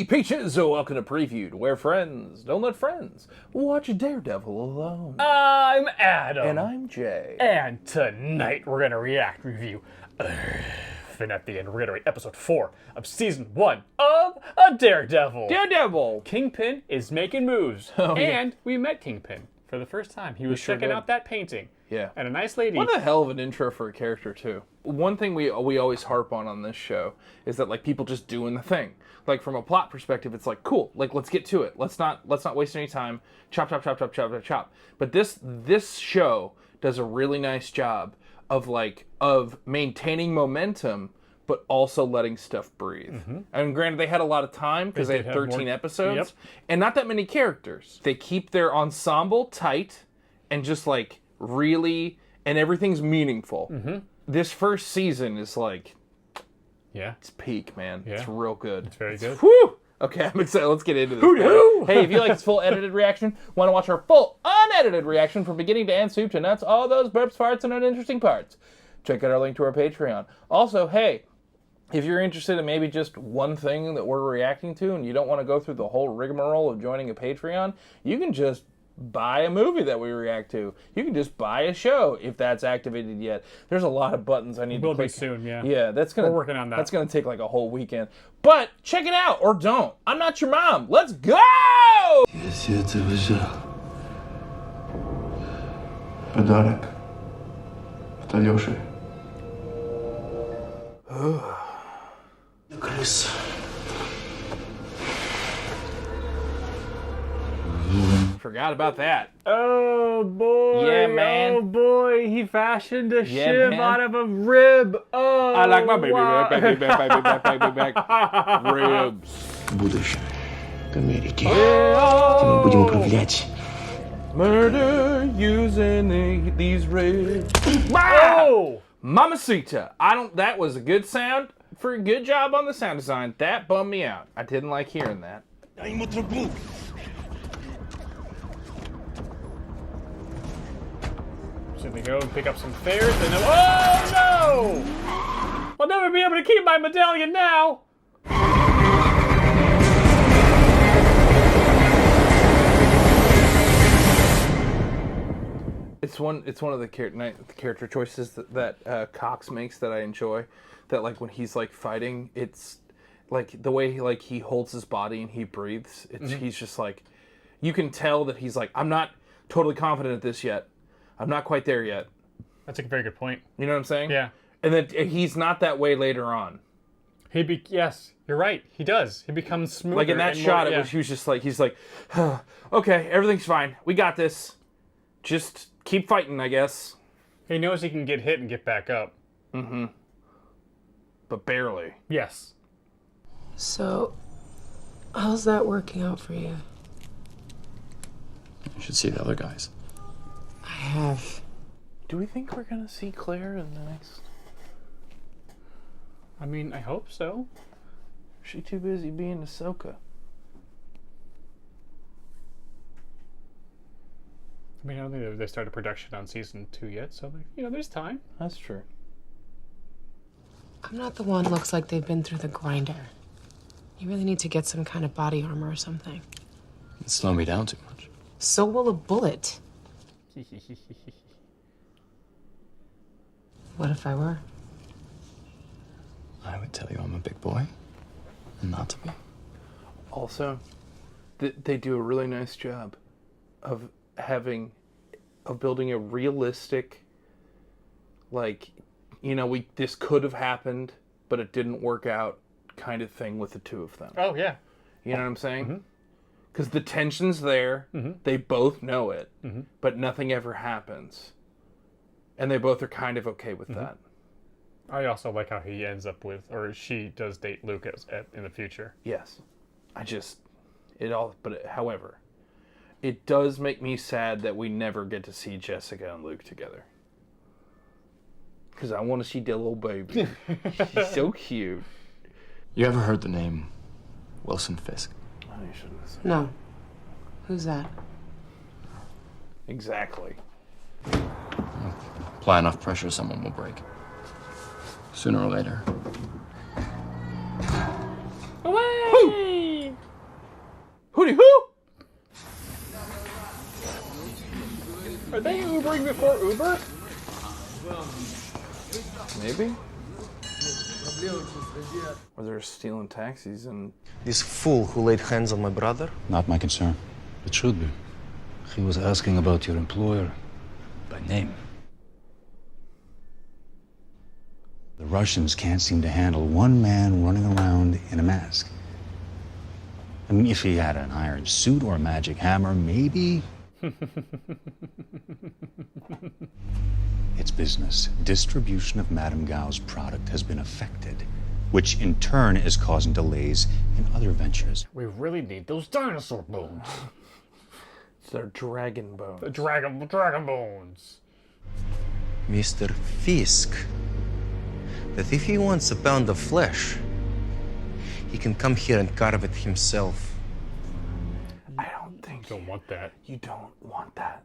Peaches, so welcome to Previewed, where friends don't let friends watch Daredevil alone. I'm Adam. And I'm Jay. And tonight we're going to react, review, then at the end we're going to read episode 4 of season 1 of Daredevil. Daredevil! Kingpin is making moves. Oh, yeah. And we met Kingpin for the first time. He was checking out that painting. Yeah. And a nice lady. What a hell of an intro for a character, too. One thing we always harp on this show is that, like, people just doing the thing. Like, from a plot perspective, it's like, cool, like, let's get to it. Let's not waste any time. Chop, chop, chop, chop, chop, chop, chop. But this show does a really nice job of maintaining momentum, but also letting stuff breathe. Mm-hmm. And granted, they had a lot of time because they had 13 episodes, and not that many characters. They keep their ensemble tight and just, like, really, and everything's meaningful. Mm-hmm. This first season is like, yeah, it's peak, man. Yeah. It's real good. It's very good. Whew! Okay, I'm excited. Let's get into this. Hey, if you like this full edited reaction, want to watch our full unedited reaction from beginning to end, soup to nuts, all those burps, farts, and uninteresting parts, check out our link to our Patreon. Also, hey, if you're interested in maybe just one thing that we're reacting to and you don't want to go through the whole rigmarole of joining a Patreon, you can just buy a movie that we react to. You can just buy a show if that's activated yet. There's a lot of buttons I need to click. Will be soon, yeah. Yeah, we're working on that. That's gonna take like a whole weekend. But check it out or don't. I'm not your mom. Let's go! Подарок от Алёши. Крыса. Forgot about that. Oh boy! Yeah, man. Oh boy! He fashioned a ship man. out of a rib. Oh, I like my baby wow. back. Ribs. Будущее к Америке. Мы будем управлять. Murder using these ribs. Oh! Mamacita. That was a good sound. For a good job on the sound design. That bummed me out. I didn't like hearing that. Should we go and pick up some fares and then... Oh no! I'll never be able to keep my medallion now! It's one of the character choices that Cox makes that I enjoy. That like when he's like fighting, it's like the way he holds his body and he breathes. He's just like, you can tell that he's like, I'm not totally confident at this yet. I'm not quite there yet. That's a very good point. You know what I'm saying? Yeah. And then he's not that way later on. Yes, you're right. He does. He becomes smoother. Like in that shot, he was just like, he's like, oh, okay, everything's fine. We got this. Just keep fighting, I guess. He knows he can get hit and get back up. Mm-hmm. But barely. Yes. So, how's that working out for you? You should see the other guys. I have. Do we think we're gonna see Claire in the next? I mean, I hope so. Is she too busy being Ahsoka? I mean, I don't think they started production on season 2 yet, so there's time. That's true. I'm not the one who looks like they've been through the grinder. You really need to get some kind of body armor or something. It'd slow me down too much. So will a bullet. What if I were? I would tell you I'm a big boy and not to be. Also, they do a really nice job of building a realistic, like, this could have happened, but it didn't work out kind of thing with the two of them. Oh, yeah. You know what I'm saying? Because the tension's there. Mm-hmm. They both know it, but nothing ever happens. And they both are kind of okay with that. I also like how he ends up with, or she does date Luke in the future. Yes. However, it does make me sad that we never get to see Jessica and Luke together. Because I want to see the little baby. She's so cute. You ever heard the name Wilson Fisk? Oh, you shouldn't have said No. Who's that? Exactly. Apply enough pressure, someone will break. Sooner or later. Away! Somebody who? Are they Ubering before Uber? Maybe. Or they're stealing taxis and... This fool who laid hands on my brother? Not my concern. It should be. He was asking about your employer by name. The Russians can't seem to handle one man running around in a mask. I mean, if he had an iron suit or a magic hammer, maybe. It's business. Distribution of Madame Gao's product has been affected, which in turn is causing delays in other ventures. We really need those dinosaur bones. It's their dragon bones. The dragon bones. Mr. Fisk. That if he wants a pound of flesh, he can come here and carve it himself. I don't think... Don't want that. You don't want that.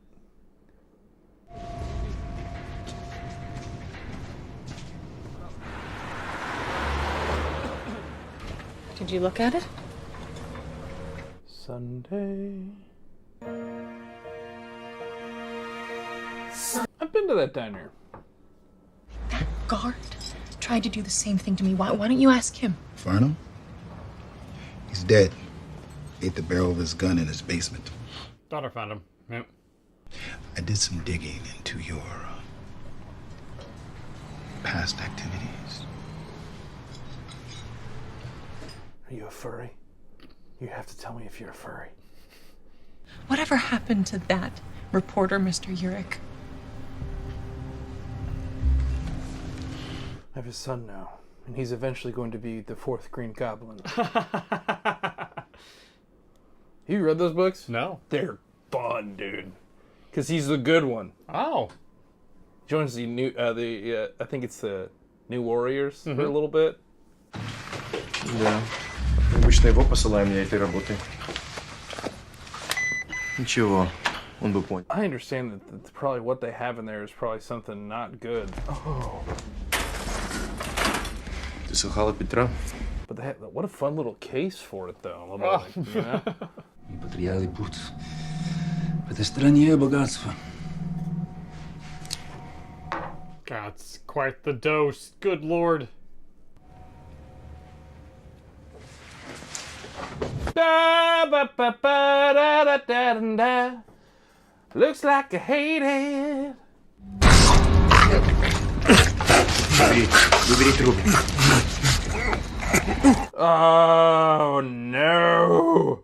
Did you look at it? Sunday. I've been to that diner. That guard tried to do the same thing to me. Why don't you ask him? Farnham? He's dead. Ate the barrel of his gun in his basement. Daughter found him. Yep. I did some digging into your past activities. Are you a furry? You have to tell me if you're a furry. Whatever happened to that reporter, Mr. Urich? I have a son now, and he's eventually going to be the fourth Green Goblin. You read those books? No. They're fun, dude. Because he's the good one. Oh. Joins the new, I think it's the New Warriors for a little bit. Да. Обычно его посылаем для этой работы. Ничего, он бы понял. I understand that that's probably what they have in there is probably something not good. Oh. Ты слыхала Петра? But they have, what a fun little case for it, though. A little bit, you know? Непотрядный путь. В этой стране богатство. That's quite the dose. Good lord. Da, ba, ba, ba, da, da, da, da, da. Looks like I hate it. Выбери труп. Oh no!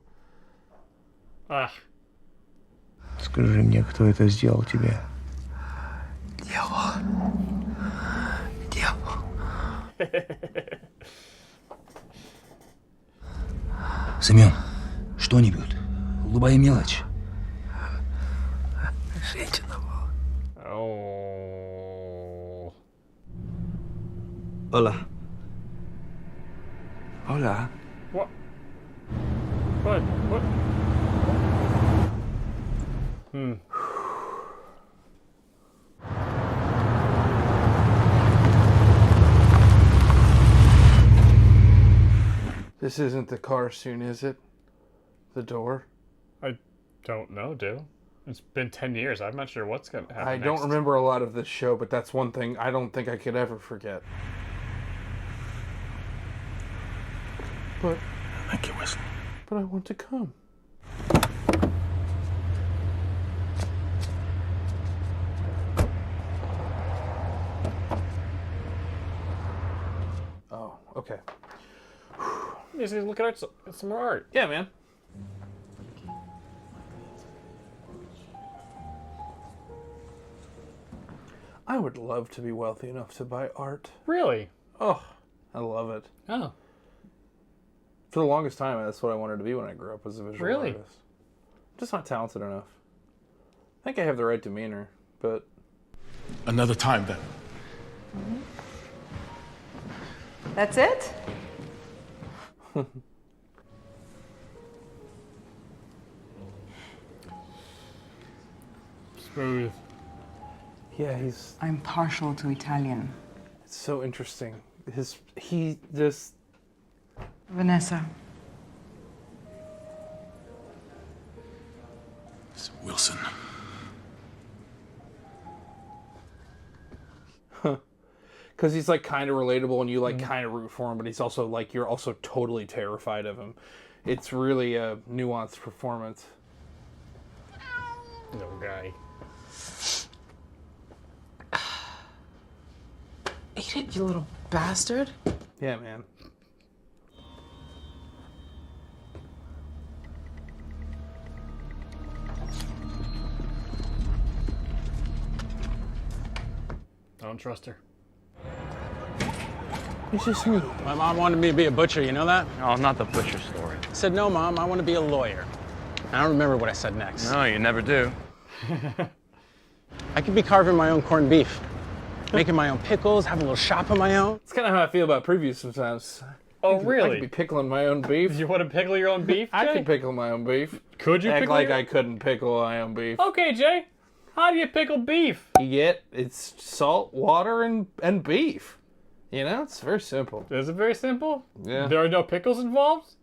Ah. Скажи мне, кто это сделал тебе? Семен, что-нибудь. Любая мелочь. Oh. Hola. Hola. What? What? What? This isn't the car soon, is it? The door? I don't know, dude. It's been 10 years. I'm not sure what's going to happen I don't next. remember a lot of this show, but that's one thing I don't think I could ever forget. But Thank you, Wesley. But I want to come. Oh, okay. Just look at some more art. Yeah, man. I would love to be wealthy enough to buy art. Really? Oh, I love it. Oh. For the longest time, that's what I wanted to be when I grew up, was a visual Really? artist. Just not talented enough. I think I have the right demeanor, but... Another time, then. That's it? Smooth. Yeah, he's... I'm partial to Italian. It's so interesting. He just... Vanessa. Wilson. Because he's like kind of relatable and you like kind of root for him, but he's also like you're also totally terrified of him. It's really a nuanced performance. No guy. Eat it, you little bastard. Yeah, man. I don't trust her. It's just me. My mom wanted me to be a butcher, you know that? Oh, not the butcher story. I said, no, Mom, I want to be a lawyer. I don't remember what I said next. No, you never do. I could be carving my own corned beef, making my own pickles, having a little shop of my own. It's kind of how I feel about previews sometimes. Oh, I really? could be pickling my own beef. You want to pickle your own beef, Jay? I could pickle my own beef. Could you Act pickle like your... I couldn't pickle my own beef. Okay, Jay. How do you pickle beef? It's salt, water, and beef. You know, it's very simple. Is it very simple? Yeah. There are no pickles involved?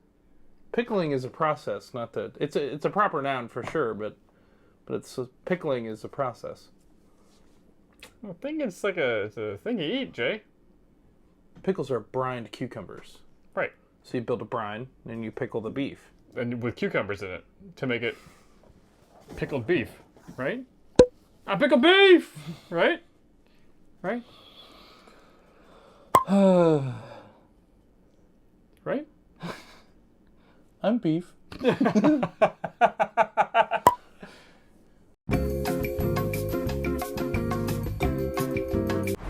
Pickling is a process, not the. It's a proper noun for sure, but pickling is a process. I think it's like it's a thing you eat, Jay. Pickles are brined cucumbers. Right. So you build a brine and you pickle the beef. And with cucumbers in it to make it pickled beef, right? I pickle beef, right? Right? Right? I'm beef.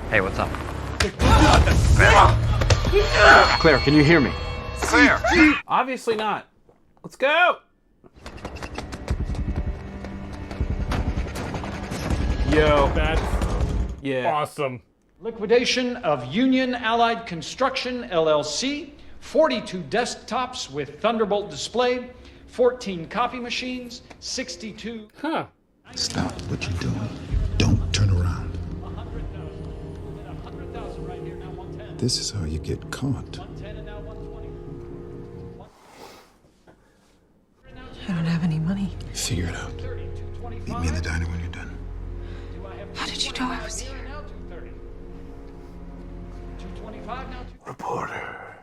Hey, what's up? Claire, can you hear me? Claire! Obviously not. Let's go! Yo. That's Yeah. awesome. Liquidation of Union Allied Construction, LLC. 42 desktops with Thunderbolt display. 14 copy machines. 62... Huh. Stop what you're doing. Don't turn around. This is how you get caught. I don't have any money. Figure it out. Meet me in the diner when you're done. How did you know I was here? Reporter.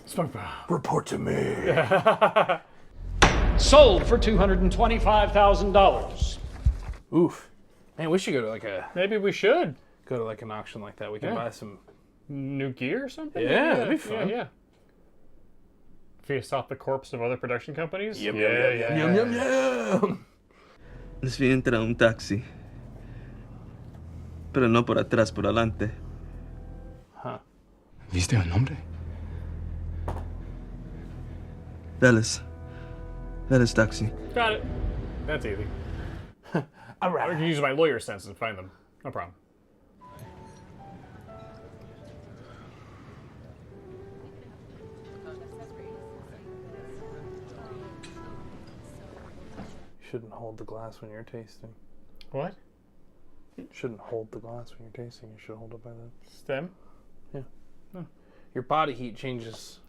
SpongeBob. Report to me. Sold for $225,000. Oof. Man, we should go to like Maybe we should. an auction like that. We can Yeah. buy some. New gear or something? Yeah, that'd be fun. Yeah. Face off the corpse of other production companies? Yum, yeah, yum, yum, yeah. yum, yum, yum. Les vi entrar a un taxi. Pero no por atrás, por adelante. Huh. ¿Viste el nombre? Dallas. Dallas taxi. Got it. That's easy. All I can use my lawyer sense and find them. No problem. You shouldn't hold the glass when you're tasting. What? You shouldn't hold the glass when you're tasting. You should hold it by the stem. Yeah. Huh. Your body heat changes.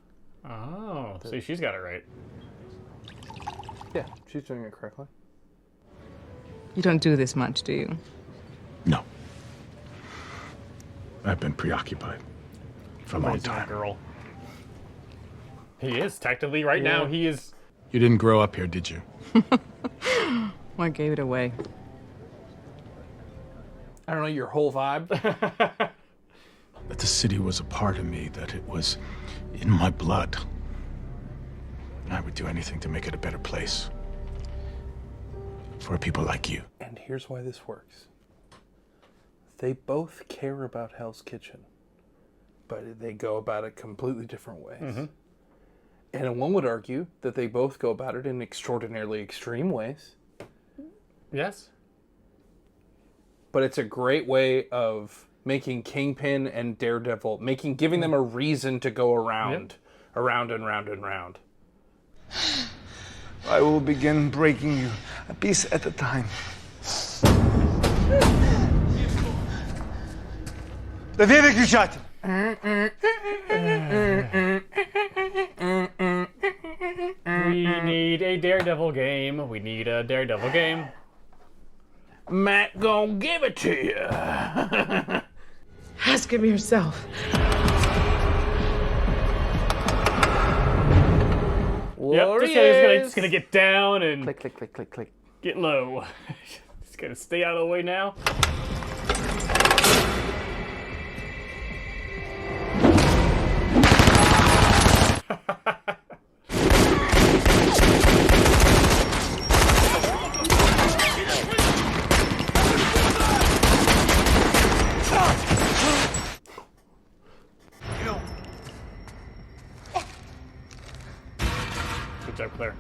Oh, see, she's got it right. Yeah, she's doing it correctly. You don't do this much, do you? No. I've been preoccupied for a long Amazing time. girl. He is technically right now. He is. You didn't grow up here, did you? What gave it away? I don't know, your whole vibe. That the city was a part of me, that it was in my blood. I would do anything to make it a better place. For people like you. And here's why this works. They both care about Hell's Kitchen, but they go about it completely different ways. Mm-hmm. And one would argue that they both go about it in extraordinarily extreme ways. Yes. But it's a great way of making Kingpin and Daredevil, giving them a reason to go around and round and round. I will begin breaking you, a piece at a time. Dov'è che usate? We need a Daredevil game. We need a Daredevil game. Matt gonna give it to you. Ask him yourself. Yep, just gonna get down and click, click, click, click, click. Get low. Just gonna stay out of the way now. Good job, Claire.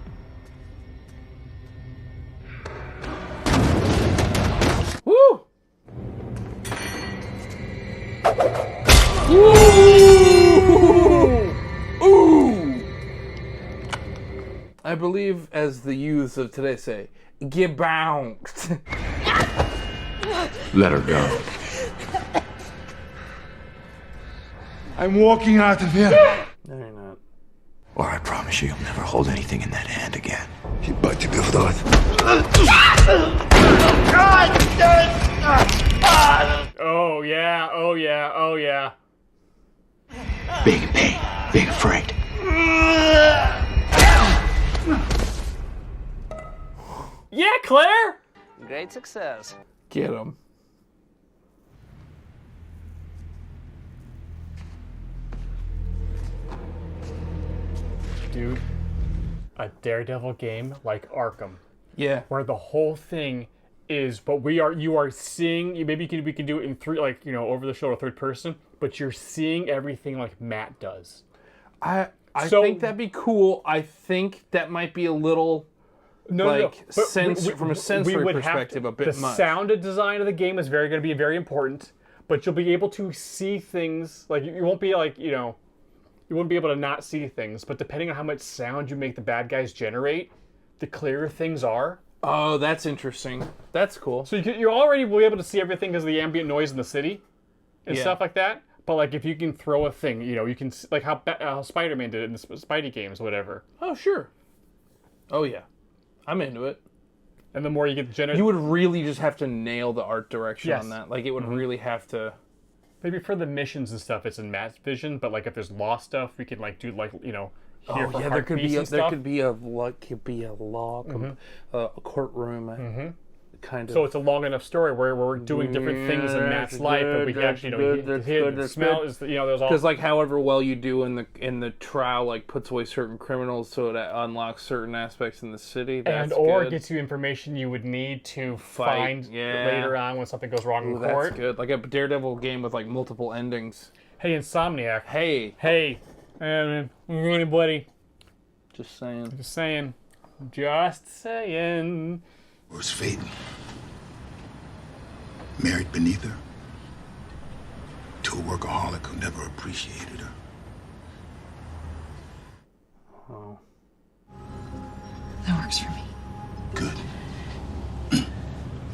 Woo! Ooh! I believe, as the youths of today say, get bounced. Let her go. I'm walking out of here. No, you're not. Or I promise you, you'll never hold anything in that hand again. Hibati Bivdod. Oh yeah, oh yeah, oh yeah. Big pain, big afraid. Yeah, Claire! Great success. Get him. Dude, a Daredevil game like Arkham. Yeah. Where the whole thing is, but you are seeing, maybe we can do it in three, like, you know, over the shoulder, third person, but you're seeing everything like Matt does. I think that'd be cool. I think that might be a little, from a sensory perspective, a bit much. The sound design of the game is going to be very important, but you'll be able to see things, like, you won't be like, you know, you won't be able to not see things, but depending on how much sound you make the bad guys generate, the clearer things are. Oh, that's interesting. That's cool. So you already will be able to see everything because of the ambient noise in the city and stuff like that. But like if you can throw a thing, you know, you can like how Spider-Man did it in the Spidey games, whatever. Oh, sure. Oh, yeah. I'm into it. And the more you get you would really just have to nail the art direction on that. Like it would really have to. Maybe for the missions and stuff, it's in Matt's vision. But like if there's lost stuff, we can like do like, you know. There could be a courtroom kind of. So it's a long enough story where we're doing different things in Matt's life, but we actually, you know, the smell is, you know, there's all. Because like however well you do in the trial, like puts away certain criminals, so it unlocks certain aspects in the city. That's or good. gets you information you would need to find later on when something goes wrong in court. That's good. Like a Daredevil game with like multiple endings. Hey, Insomniac. Hey, man, anybody? Just saying. Just saying. Where's Phaeton? Married beneath her? To a workaholic who never appreciated her. Oh. That works for me. Good.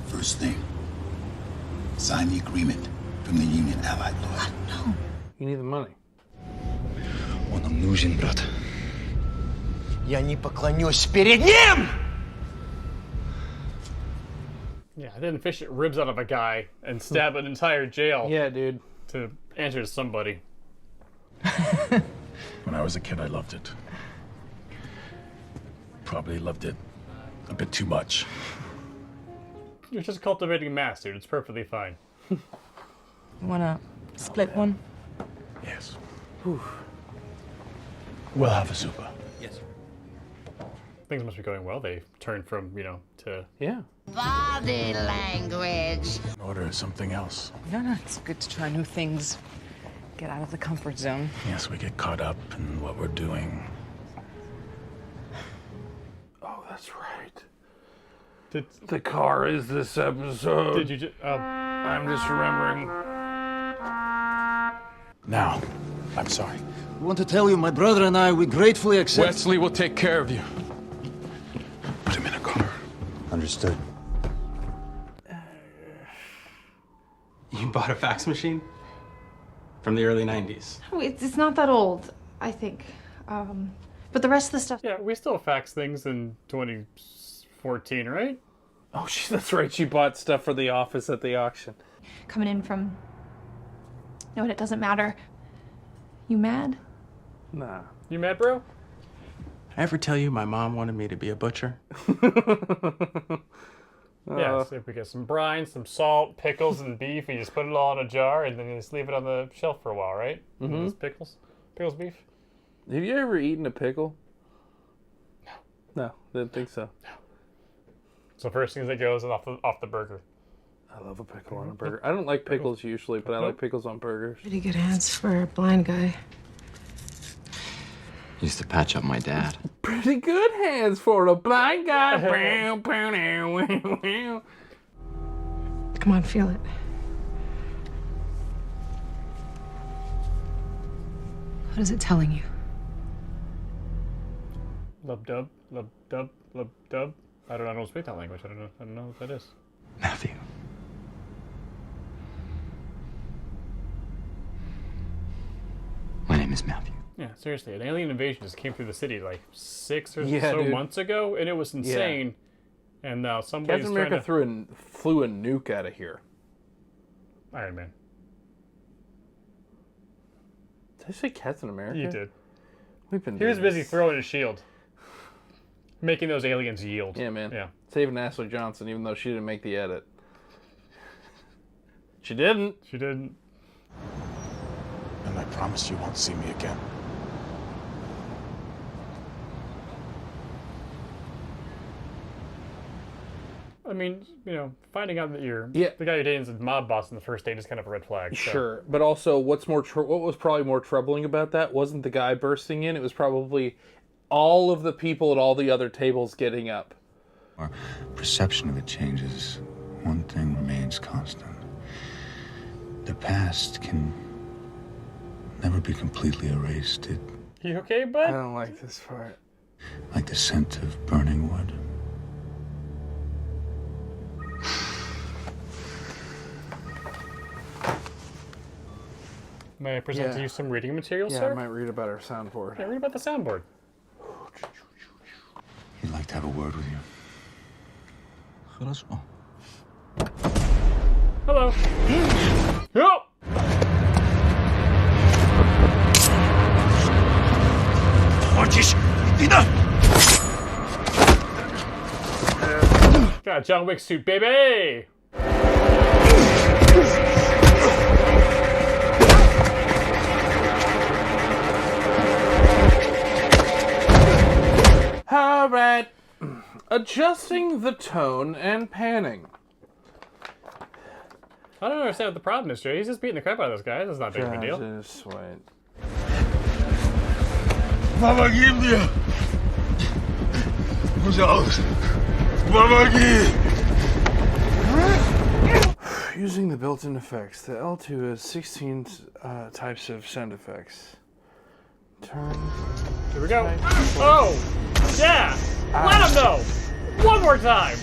First thing, sign the agreement from the Union Allied Law. No. You need the money. Он нам нужен, брат. Я не поклонюсь перед ним! Yeah, I didn't fish ribs out of a guy and stab an entire jail. Yeah, dude. To answer to somebody. When I was a kid, I loved it. Probably loved it a bit too much. You're just cultivating mass, dude. It's perfectly fine. Wanna split one? Yes. Whew. We'll have a super. Yes, sir. Things must be going well. They turned from, you know, to... Yeah. Body language. Order something else. No, it's good to try new things. Get out of the comfort zone. Yes, we get caught up in what we're doing. Oh, that's right. The car is this episode. Did you just... I'm just remembering. Now, I'm sorry. I want to tell you, my brother and I, we gratefully accept... Wesley will take care of you. Put him in a car. Understood. You bought a fax machine? From the early 90s. Oh, it's not that old, I think. But the rest of the stuff... Yeah, we still fax things in 2014, right? Oh, that's right. She bought stuff for the office at the auction. Coming in from... No, it doesn't matter. You mad? Nah. You mad, bro? I ever tell you my mom wanted me to be a butcher? Yeah, so if we get some brine, some salt, pickles, and beef, you just put it all in a jar, and then you just leave it on the shelf for a while, right? Mm-hmm. Pickles, beef. Have you ever eaten a pickle? No. No, didn't think so. No. So first things that goes off the burger. I love a pickle on a burger. I don't like pickles usually, but I like pickles on burgers. Pretty good hands for a blind guy. Used to patch up my dad. Pretty good hands for a blind guy. Come on, feel it. What is it telling you? Lub-dub, lub-dub, lub-dub. I don't speak that language. I don't know what that is. Matthew. My name is Matthew. Yeah, seriously, an alien invasion just came through the city like 6 or Yeah, so dude. months ago, and it was insane. Yeah. And now somebody's Captain America flew a nuke out of here. Iron Man. Did I say Captain America? You did. He was busy throwing his shield. Making those aliens yield. Yeah, man. Yeah. Saving Ashley Johnson, even though she didn't make the edit. She didn't. She didn't. And I promise you won't see me again. I mean, finding out that the guy you're dating is a mob boss in the first date is kind of a red flag. So. Sure, but also, what was probably more troubling about that wasn't the guy bursting in. It was probably all of the people at all the other tables getting up. Our perception of it changes. One thing remains constant. The past can never be completely erased. You okay, bud? I don't like this part. Like the scent of burning wood. May I present to you some reading material, Yeah, sir? I might read about our soundboard. Yeah, read about the soundboard. He'd like to have a word with you. Hello. Yo! Got a John Wick suit, baby! All right. Adjusting the tone and panning. I don't understand what the problem is, Jay. He's just beating the crap out of those guys. That's not big of a deal. Just wait. Помоги! Пожалуйста! Помоги! Using the built-in effects, the L2 has 16 types of sound effects. Turn. Here we go. Oh! Yeah! Let him know! One more time!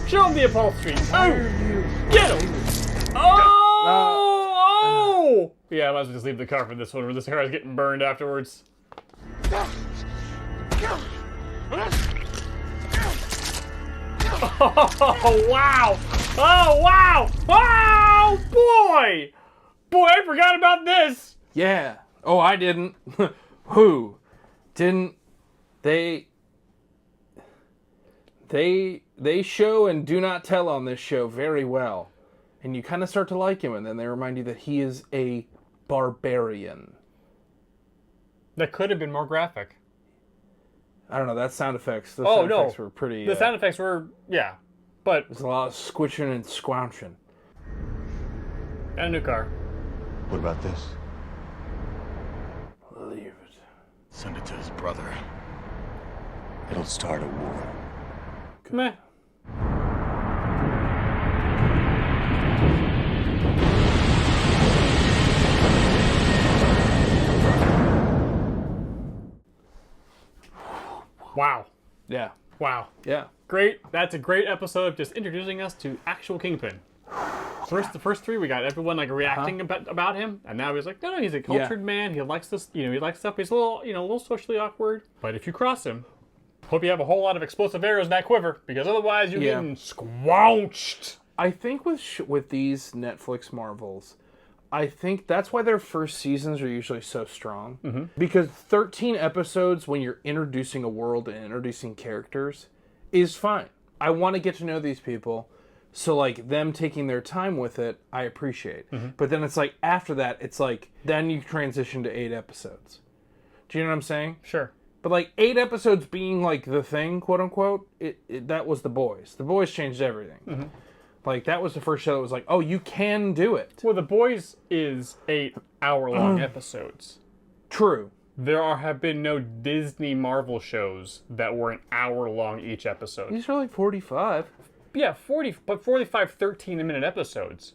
Show him the upholstery. Oh! Get him! Oh! Yeah, I might as well just leave the car for this one, where this car is getting burned afterwards. Oh, wow! Oh, wow! Oh, boy! Boy, I forgot about this! Yeah. Oh, I didn't. Who? Didn't they show and do not tell on this show very well. And you kind of start to like him, and then they remind you that he is a barbarian. That could have been more graphic. I don't know, that sound effects, the sound effects were pretty... The sound effects were, yeah. But... There's a lot of squishing and squanching. And a new car. What about this? Leave it. Send it to his brother. It'll start a war. Meh. Wow. Yeah. Wow. Yeah. Great. That's a great episode of just introducing us to actual Kingpin. The first three, we got everyone like reacting about him, and now he's like, no, he's a cultured man. He likes this, he likes stuff. He's a little socially awkward. But if you cross him, hope you have a whole lot of explosive arrows in that quiver, because otherwise you're getting squanched. I think with these Netflix Marvels, I think that's why their first seasons are usually so strong. Because 13 episodes when you're introducing a world and introducing characters is fine. I want to get to know these people, so like them taking their time with it, I appreciate. But then it's like after that, it's like then you transition to 8 episodes. Do you know what I'm saying? Sure. But like 8 episodes being like the thing, quote unquote, that was The Boys. The Boys changed everything. Like that was the first show that was like, oh, you can do it. Well, The Boys is 8 hour-long episodes. True. There have been no Disney Marvel shows that were an hour long each episode. These are like 45. Yeah, 45 13-minute episodes.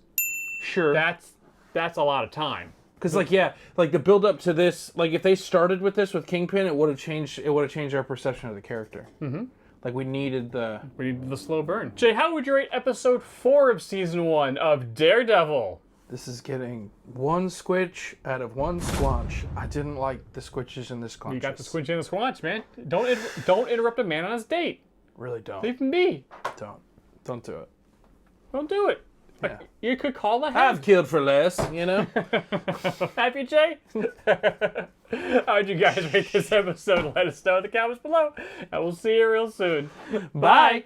Sure. That's a lot of time. Because like the build up to this, like if they started with this with Kingpin, it would have changed our perception of the character. Like we needed the slow burn. Jay, how would you rate episode 4 of season 1 of Daredevil? This is getting 1 squitch out of 1 squanch. I didn't like the squitches in this squanch. You got the squinch and the squanch, man. Don't interrupt a man on his date. Really don't. Leave him be. Don't do it. Don't do it. Yeah. You could call the I've killed for less, you know? Happy, Jay? How'd you guys rate this episode? Let us know in the comments below. And we'll see you real soon. Bye.